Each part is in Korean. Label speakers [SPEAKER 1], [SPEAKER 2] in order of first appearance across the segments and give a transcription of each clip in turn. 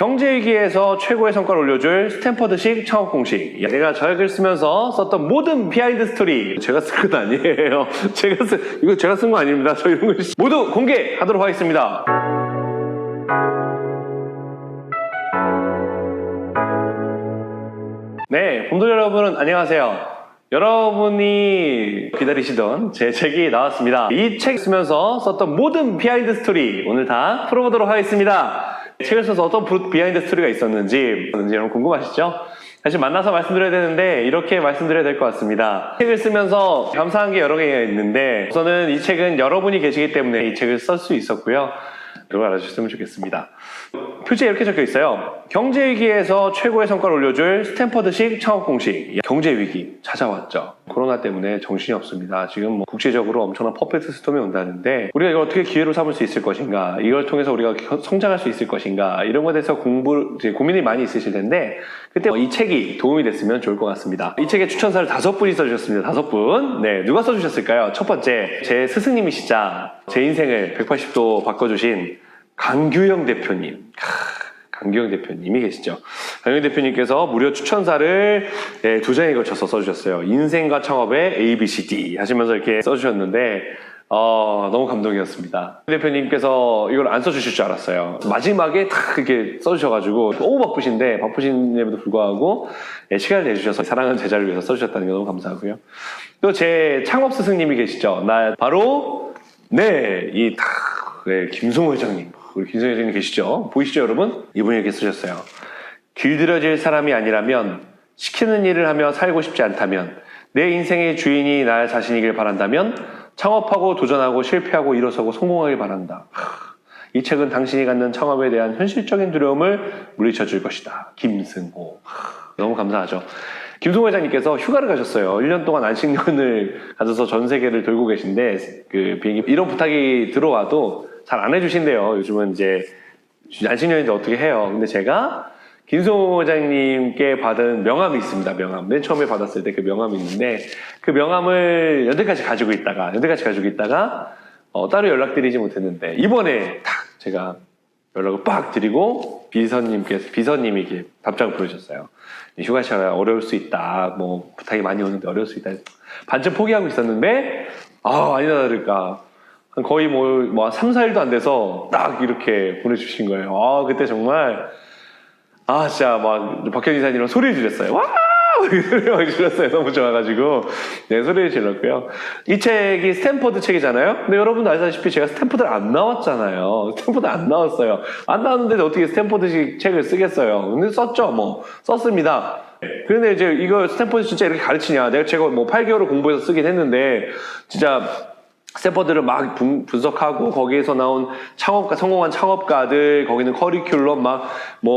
[SPEAKER 1] 경제위기에서 최고의 성과를 올려줄 스탠퍼드식 창업 공식. 내가 저역을 쓰면서 썼던 모든 비하인드 스토리. 제가 쓴 건 아니에요. 이거 제가 쓴 거 아닙니다. 저 이런 거 모두 공개하도록 하겠습니다. 네, 본도 여러분 안녕하세요. 여러분이 기다리시던 제 책이 나왔습니다. 이 책 쓰면서 썼던 모든 비하인드 스토리 오늘 다 풀어보도록 하겠습니다. 책을 써서 어떤 비하인드 스토리가 있었는지 여러분 궁금하시죠? 사실 만나서 말씀드려야 되는데 이렇게 말씀드려야 될 것 같습니다. 책을 쓰면서 감사한 게 여러 개가 있는데 우선은 이 책은 여러분이 계시기 때문에 이 책을 쓸 수 있었고요. 이걸 알아주셨으면 좋겠습니다. 표지에 이렇게 적혀 있어요. 경제위기에서 최고의 성과를 올려줄 스탠퍼드식 창업 공식. 경제위기 찾아왔죠. 코로나 때문에 정신이 없습니다. 지금 국제적으로 엄청난 퍼펙트 스톰이 온다는데 우리가 이걸 어떻게 기회로 삼을 수 있을 것인가, 이걸 통해서 우리가 성장할 수 있을 것인가, 이런 것에 대해서 고민이 많이 있으실 텐데 그때 이 책이 도움이 됐으면 좋을 것 같습니다. 이 책에 추천사를 5분이 써주셨습니다. 5분. 네, 누가 써주셨을까요? 첫 번째, 제 스승님이시자 제 인생을 180도 바꿔주신 강규영 대표님. 강규영 대표님이 계시죠. 강규영 대표님께서 무려 추천사를 2장에 걸쳐서 써주셨어요. 인생과 창업의 ABCD 하시면서 이렇게 써주셨는데 너무 감동이었습니다. 대표님께서 이걸 안 써주실 줄 알았어요. 마지막에 탁 이렇게 써주셔가지고 너무 바쁘신데도 불구하고 시간을 내주셔서 사랑하는 제자를 위해서 써주셨다는 게 너무 감사하고요. 또 제 창업 스승님이 계시죠. 바로 김승호 회장님. 우리 김승호 회장님 계시죠? 보이시죠 여러분? 이분이 이렇게 쓰셨어요. 길들여질 사람이 아니라면, 시키는 일을 하며 살고 싶지 않다면, 내 인생의 주인이 나 자신이길 바란다면 창업하고 도전하고 실패하고 일어서고 성공하길 바란다. 이 책은 당신이 갖는 창업에 대한 현실적인 두려움을 물리쳐 줄 것이다. 김승호. 너무 감사하죠. 김승호 회장님께서 휴가를 가셨어요. 1년 동안 안식년을 가져서 전 세계를 돌고 계신데 그 비행기 이런 부탁이 들어와도 잘 안 해주신대요. 요즘은 이제 안식년인데 어떻게 해요. 근데 제가 김승호 회장님께 받은 명함이 있습니다. 명함. 맨 처음에 받았을 때 그 명함이 있는데 그 명함을 여태까지 가지고 있다가 따로 연락드리지 못했는데 이번에 딱 제가 연락을 빡 드리고 비서님이 이렇게 답장을 보내셨어요. 휴가시가 어려울 수 있다. 뭐 부탁이 많이 오는데 어려울 수 있다. 반쯤 포기하고 있었는데 아니나 다를까 거의 뭐 3, 4일도 안 돼서 딱 이렇게 보내주신 거예요. 그때 정말 진짜 막 박현 이사님이랑 소리 질렀어요. 와! 소리 질렀어요. 너무 좋아가지고 소리를 질렀고요. 이 책이 스탠퍼드 책이잖아요. 근데 여러분도 아시다시피 제가 스탠퍼드를 안 나왔잖아요. 스탠퍼드 안 나왔어요. 안 나왔는데 어떻게 스탠퍼드식 책을 쓰겠어요. 근데 썼죠. 썼습니다. 그런데 이제 이거 스탠퍼드 진짜 이렇게 가르치냐. 제가 8개월을 공부해서 쓰긴 했는데 진짜 스탠퍼드를 막 분석하고 거기에서 나온 성공한 창업가들, 거기는 커리큘럼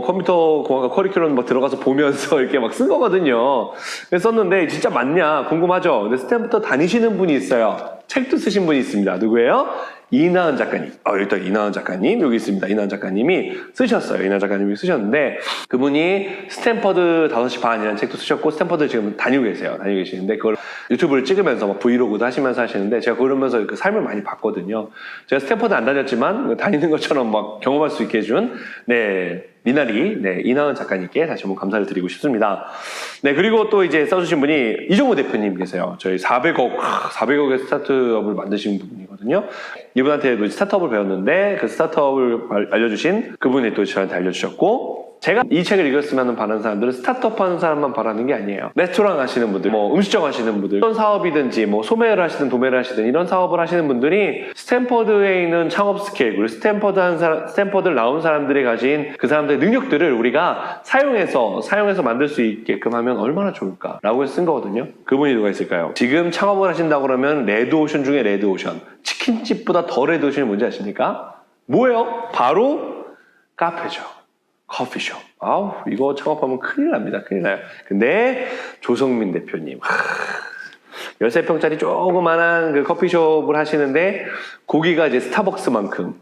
[SPEAKER 1] 컴퓨터 공학과 커리큘럼 들어가서 보면서 이렇게 막 쓴 거거든요. 그래서 썼는데 진짜 맞냐 궁금하죠. 근데 스탠퍼드 다니시는 분이 있어요. 책도 쓰신 분이 있습니다. 누구예요? 이나은 작가님. 일단 이나은 작가님 여기 있습니다. 이나은 작가님이 쓰셨어요. 이나은 작가님이 쓰셨는데 그분이 스탠퍼드 5시 반이라는 책도 쓰셨고 스탠퍼드 지금 다니고 계시는데 그걸 유튜브를 찍으면서 브이로그도 하시면서 하시는데 제가 그러면서 그 삶을 많이 봤거든요. 제가 스탠퍼드 안 다녔지만 다니는 것처럼 막 경험할 수 있게 해준 미나리 이나은 작가님께 다시 한번 감사를 드리고 싶습니다. 그리고 또 이제 써주신 분이 이종호 대표님 계세요. 저희 400억의 스타트업을 만드신 분이거든요. 이분한테도 스타트업을 배웠는데 그 스타트업을 알려주신 그분이 또 저한테 알려주셨고 제가 이 책을 읽었으면 바라는 사람들은 스타트업 하는 사람만 바라는 게 아니에요. 레스토랑 하시는 분들, 음식점 하시는 분들, 어떤 사업이든지 소매를 하시든 도매를 하시든 이런 사업을 하시는 분들이 스탠퍼드에 있는 창업 스킬, 그리고 스탠퍼드를 나온 사람들이 가진 그 사람들의 능력들을 우리가 사용해서 만들 수 있게끔 하면 얼마나 좋을까라고 해서 쓴 거거든요. 그분이 누가 있을까요? 지금 창업을 하신다고 그러면 레드오션 중에 레드오션. 치킨집보다 더 레드오션이 뭔지 아십니까? 뭐예요? 바로 카페죠. 커피숍. 이거 창업하면 큰일 납니다. 큰일 나요. 근데 조성민 대표님 13평짜리 조그만한 그 커피숍을 하시는데 고기가 이제 스타벅스만큼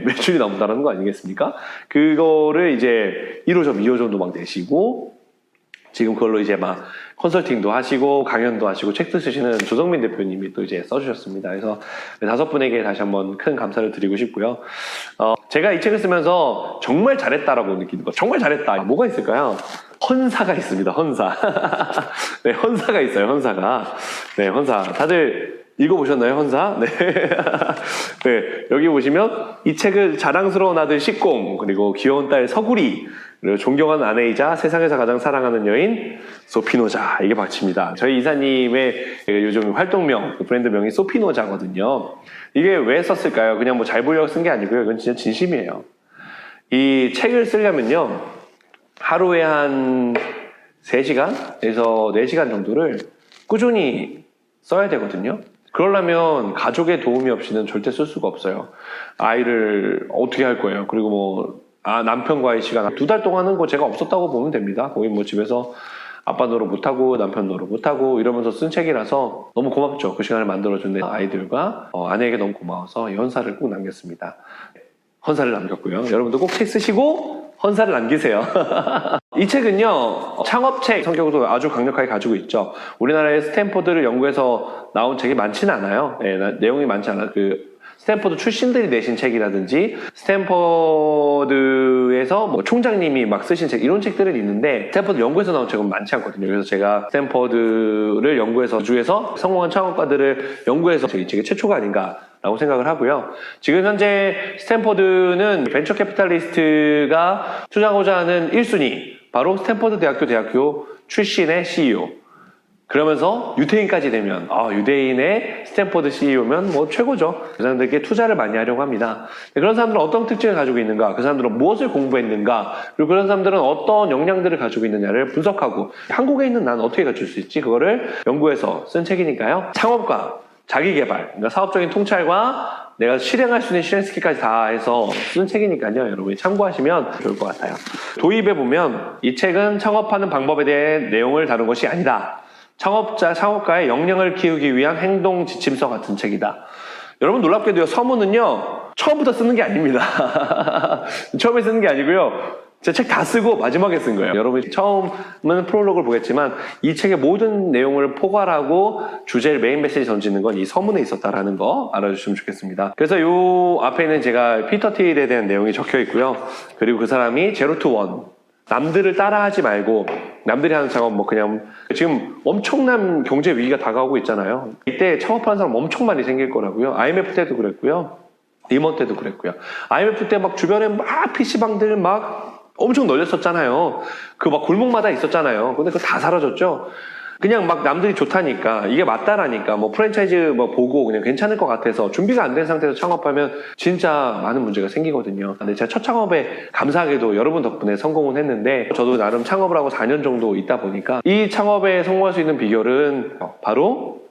[SPEAKER 1] 매출이 나온다는 거 아니겠습니까? 그거를 이제 1호점, 2호점도 막 내시고 지금 그걸로 이제 컨설팅도 하시고 강연도 하시고 책도 쓰시는 조성민 대표님이 또 이제 써주셨습니다. 그래서 5분에게 다시 한번 큰 감사를 드리고 싶고요. 제가 이 책을 쓰면서 정말 잘했다라고 느끼는 거. 정말 잘했다. 뭐가 있을까요? 헌사가 있습니다. 헌사. 네, 헌사가 있어요. 헌사가. 네, 헌사. 다들 읽어보셨나요? 헌사? 네. 네, 여기 보시면 이 책을 자랑스러운 아들 식공, 그리고 귀여운 딸 서구리, 그리고 존경하는 아내이자 세상에서 가장 사랑하는 여인 소피노자, 이게 박치입니다. 저희 이사님의 요즘 활동명, 브랜드명이 소피노자거든요. 이게 왜 썼을까요? 그냥 뭐 잘 보려고 쓴 게 아니고요. 이건 진짜 진심이에요. 이 책을 쓰려면요, 하루에 한 3시간에서 4시간 정도를 꾸준히 써야 되거든요. 그러려면 가족의 도움이 없이는 절대 쓸 수가 없어요. 아이를 어떻게 할 거예요? 그리고 뭐 남편과의 시간 2달 동안은 뭐 제가 없었다고 보면 됩니다. 거의 뭐 집에서 아빠 노릇 못하고 남편 노릇 못하고 이러면서 쓴 책이라서 너무 고맙죠. 그 시간을 만들어준 아이들과 아내에게 너무 고마워서 이 헌사를 꼭 남겼습니다. 헌사를 남겼고요. 여러분도 꼭 책 쓰시고 헌사를 남기세요. 이 책은요, 창업책 성격도 아주 강력하게 가지고 있죠. 우리나라의 스탠포드 연구에서 나온 책이 많지는 않아요. 네, 내용이 많지 않아요. 스탠포드 출신들이 내신 책이라든지 스탠포드에서 뭐 총장님이 막 쓰신 책, 이런 책들은 있는데 스탠포드 연구에서 나온 책은 많지 않거든요. 그래서 제가 스탠포드를 연구해서 주에서 성공한 창업가들을 연구해서 이 책이 최초가 아닌가라고 생각을 하고요. 지금 현재 스탠포드는 벤처 캐피탈리스트가 투자하고자 하는 1순위, 바로 스탠포드 대학교 출신의 CEO. 그러면서 유태인까지 되면 유대인의 스탠포드 CEO면 뭐 최고죠. 그 사람들에게 투자를 많이 하려고 합니다. 그런 사람들은 어떤 특징을 가지고 있는가, 그 사람들은 무엇을 공부했는가, 그리고 그런 사람들은 어떤 역량들을 가지고 있느냐를 분석하고 한국에 있는 난 어떻게 갖출 수 있지, 그거를 연구해서 쓴 책이니까요. 창업과 자기개발, 그러니까 사업적인 통찰과 내가 실행할 수 있는 실행 스킬까지 다 해서 쓴 책이니까요. 여러분이 참고하시면 좋을 것 같아요. 도입에 보면 이 책은 창업하는 방법에 대해 내용을 다룬 것이 아니다. 창업가의 역량을 키우기 위한 행동 지침서 같은 책이다. 여러분 놀랍게도요, 서문은요, 처음부터 쓰는 게 아닙니다. 처음에 쓰는 게 아니고요, 제 책 다 쓰고 마지막에 쓴 거예요. 여러분이 처음은 프롤로그를 보겠지만 이 책의 모든 내용을 포괄하고 주제를 메인 메시지 던지는 건 이 서문에 있었다라는 거 알아주시면 좋겠습니다. 그래서 요 앞에는 제가 피터 틸에 대한 내용이 적혀 있고요. 그리고 그 사람이 제로 투 원, 남들을 따라하지 말고 남들이 하는 창업 뭐 그냥 지금 엄청난 경제 위기가 다가오고 있잖아요. 이때 창업하는 사람 엄청 많이 생길 거라고요. IMF 때도 그랬고요. 리먼 때도 그랬고요. IMF 때 막 주변에 막 PC방들 막 엄청 널렸었잖아요. 그 막 골목마다 있었잖아요. 근데 그거 다 사라졌죠. 그냥 막 남들이 좋다니까, 이게 맞다라니까, 뭐 프랜차이즈 뭐 보고 그냥 괜찮을 것 같아서 준비가 안 된 상태에서 창업하면 진짜 많은 문제가 생기거든요. 근데 제가 첫 창업에 감사하게도 여러분 덕분에 성공은 했는데, 저도 나름 창업을 하고 4년 정도 있다 보니까 이 창업에 성공할 수 있는 비결은 바로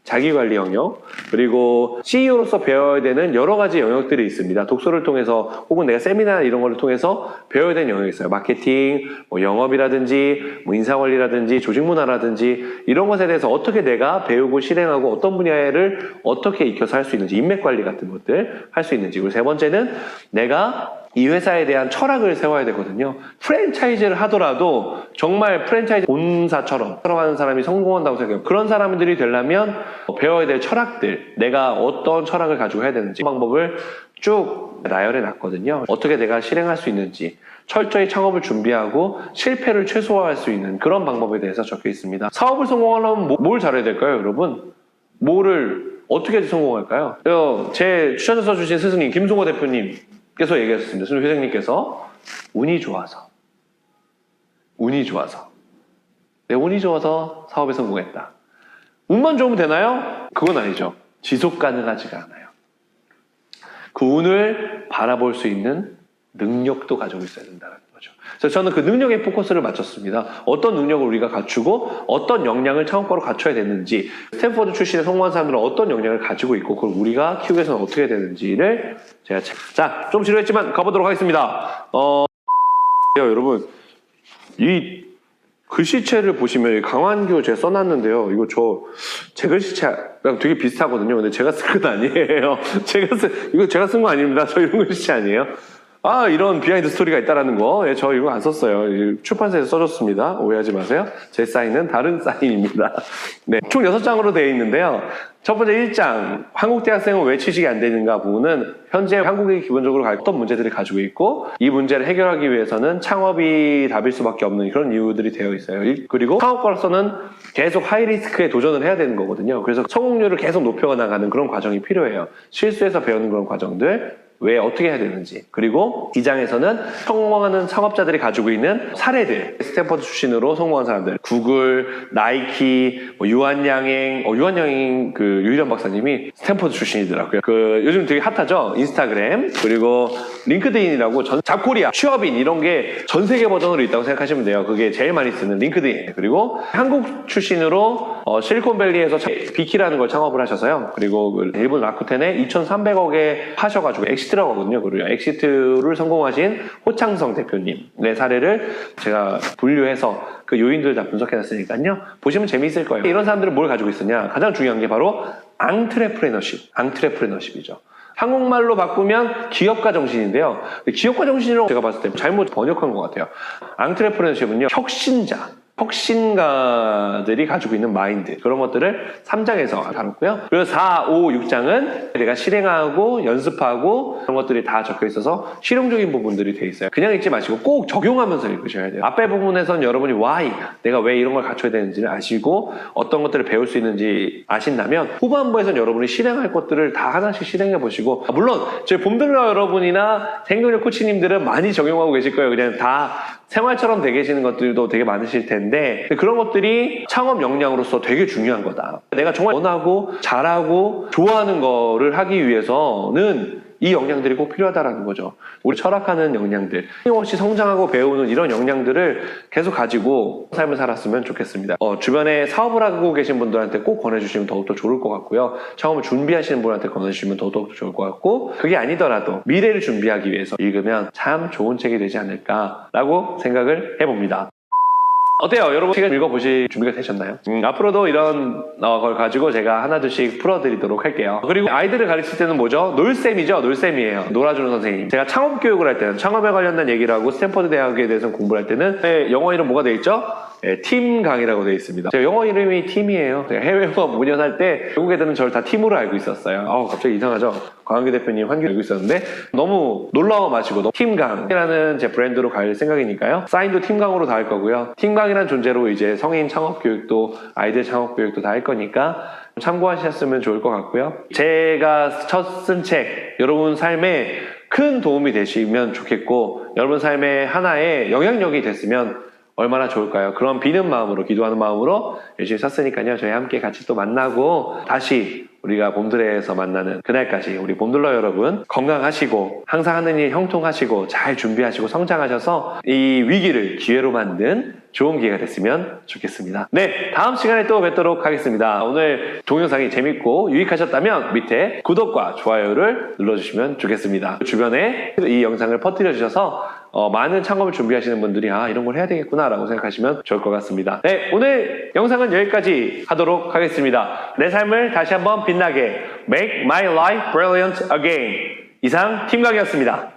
[SPEAKER 1] 자기관리 영역, 그리고 CEO로서 배워야 되는 여러 가지 영역들이 있습니다. 독서를 통해서 혹은 내가 세미나 이런 거를 통해서 배워야 되는 영역이 있어요. 마케팅, 뭐 영업이라든지, 뭐 인사관리라든지, 조직문화라든지 이런 것에 대해서 어떻게 내가 배우고 실행하고 어떤 분야를 어떻게 익혀서 할 수 있는지, 인맥관리 같은 것들 할 수 있는지. 그리고 세 번째는 내가 이 회사에 대한 철학을 세워야 되거든요. 프랜차이즈를 하더라도 정말 프랜차이즈 본사처럼 하는 사람이 성공한다고 생각해요. 그런 사람들이 되려면 배워야 될 철학들, 내가 어떤 철학을 가지고 해야 되는지 방법을 쭉 나열해 놨거든요. 어떻게 내가 실행할 수 있는지, 철저히 창업을 준비하고 실패를 최소화할 수 있는 그런 방법에 대해서 적혀 있습니다. 사업을 성공하려면 뭘 잘해야 될까요, 여러분? 뭐를 어떻게 해서 성공할까요? 제 추천서 주신 스승님 김송호 대표님께서 얘기하셨습니다. 스승 회장님께서 운이 좋아서 내 운이 좋아서 사업에 성공했다. 운만 좋으면 되나요? 그건 아니죠. 지속 가능하지가 않아요. 그 운을 바라볼 수 있는 능력도 가지고 있어야 된다는 거죠. 그래서 저는 그 능력에 포커스를 맞췄습니다. 어떤 능력을 우리가 갖추고 어떤 역량을 창업가로 갖춰야 되는지, 스탠포드 출신의 성공한 사람들은 어떤 역량을 가지고 있고 그걸 우리가 키우기 위해서는 어떻게 해야 되는지를 제가 자, 좀 지루했지만 가보도록 하겠습니다. 여러분, 이 글씨체를 보시면 강완규 제가 써놨는데요. 이거 제 글씨체랑 되게 비슷하거든요. 근데 제가 쓴 건 아니에요. 이거 제가 쓴 거 아닙니다. 저 이런 글씨체 아니에요. 이런 비하인드 스토리가 있다라는 거. 예, 저 이거 안 썼어요. 출판사에서 써줬습니다. 오해하지 마세요. 제 사인은 다른 사인입니다. 네, 총 6장으로 되어 있는데요. 첫 번째 1장, 한국 대학생은 왜 취직이 안 되는가 부분은 현재 한국이 기본적으로 어떤 문제들을 가지고 있고 이 문제를 해결하기 위해서는 창업이 답일 수밖에 없는 그런 이유들이 되어 있어요. 그리고 창업가로서는 계속 하이리스크에 도전을 해야 되는 거거든요. 그래서 성공률을 계속 높여 나가는 그런 과정이 필요해요. 실수해서 배우는 그런 과정들. 왜 어떻게 해야 되는지. 그리고 이 장에서는 성공하는 창업자들이 가지고 있는 사례들, 스탠퍼드 출신으로 성공한 사람들, 구글, 나이키, 유한양행, 유한양행 그 유일한 박사님이 스탠퍼드 출신이더라고요. 요즘 되게 핫하죠. 인스타그램, 그리고 링크드인이라고 잡코리아, 취업인 이런 게 전 세계 버전으로 있다고 생각하시면 돼요. 그게 제일 많이 쓰는 링크드인. 그리고 한국 출신으로 실리콘밸리에서 비키라는 걸 창업을 하셔서요. 그리고 일본 라쿠텐에 2,300억에 하셔가지고 엑시트라고 하거든요. 그리고 엑시트를 성공하신 호창성 대표님의 사례를 제가 분류해서 그 요인들 다 분석해놨으니까요. 보시면 재미있을 거예요. 이런 사람들은 뭘 가지고 있으냐? 가장 중요한 게 바로 앙트레프레너십이죠. 한국말로 바꾸면 기업가 정신인데요. 기업가 정신이라고 제가 봤을 때 잘못 번역한 것 같아요. 앙트레프레너십은요, 혁신가들이 가지고 있는 마인드, 그런 것들을 3장에서 다뤘고요. 그리고 4, 5, 6장은 내가 실행하고 연습하고 그런 것들이 다 적혀 있어서 실용적인 부분들이 돼 있어요. 그냥 읽지 마시고 꼭 적용하면서 읽으셔야 돼요. 앞에 부분에서는 여러분이 why, 내가 왜 이런 걸 갖춰야 되는지를 아시고 어떤 것들을 배울 수 있는지 아신다면 후반부에서는 여러분이 실행할 것들을 다 하나씩 실행해 보시고, 물론 저희 봄들러 여러분이나 생존력 코치님들은 많이 적용하고 계실 거예요. 그냥 다 생활처럼 되게 계시는 것들도 되게 많으실 텐데 그런 것들이 창업 역량으로서 되게 중요한 거다. 내가 정말 원하고 잘하고 좋아하는 거를 하기 위해서는 이 역량들이 꼭 필요하다라는 거죠. 우리 철학하는 역량들, 끊임없이 성장하고 배우는 이런 역량들을 계속 가지고 삶을 살았으면 좋겠습니다. 주변에 사업을 하고 계신 분들한테 꼭 권해주시면 더욱더 좋을 것 같고요. 창업을 준비하시는 분한테 권해주시면 더욱더 좋을 것 같고, 그게 아니더라도 미래를 준비하기 위해서 읽으면 참 좋은 책이 되지 않을까라고 생각을 해봅니다. 어때요? 여러분 책을 읽어보실 준비가 되셨나요? 앞으로도 이런 걸 가지고 제가 하나둘씩 풀어드리도록 할게요. 그리고 아이들을 가르칠 때는 뭐죠? 놀쌤이죠. 놀쌤이에요. 놀아주는 선생님. 제가 창업 교육을 할 때는, 창업에 관련된 얘기를 하고 스탠퍼드 대학에 대해서 공부를 할 때는 영어 이름 뭐가 돼 있죠? 팀 강의라고 되어 있습니다. 제가 영어 이름이 팀이에요. 제가 해외 영어 문연할 때 외국 애들은 저를 다 팀으로 알고 있었어요. 갑자기 이상하죠? 광규 대표님 한규 알고 있었는데 너무 놀라워 마시고 팀강이라는 제 브랜드로 갈 생각이니까요. 사인도 팀강으로 다 할 거고요. 팀강이라는 존재로 이제 성인 창업 교육도 아이들 창업 교육도 다 할 거니까 참고하셨으면 좋을 것 같고요. 제가 첫 쓴 책, 여러분 삶에 큰 도움이 되시면 좋겠고 여러분 삶의 하나의 영향력이 됐으면 얼마나 좋을까요? 그런 비는 마음으로, 기도하는 마음으로 열심히 샀으니까요. 저희 함께 같이 또 만나고 다시 우리가 봄들에서 만나는 그날까지 우리 봄들러 여러분 건강하시고 항상 하는 일 형통하시고 잘 준비하시고 성장하셔서 이 위기를 기회로 만든 좋은 기회가 됐으면 좋겠습니다. 네, 다음 시간에 또 뵙도록 하겠습니다. 오늘 동영상이 재밌고 유익하셨다면 밑에 구독과 좋아요를 눌러주시면 좋겠습니다. 주변에 이 영상을 퍼뜨려 주셔서 많은 창업을 준비하시는 분들이 이런 걸 해야 되겠구나 라고 생각하시면 좋을 것 같습니다. 네, 오늘 영상은 여기까지 하도록 하겠습니다. 내 삶을 다시 한번 빛나게 Make my life brilliant again. 이상 팀강이었습니다.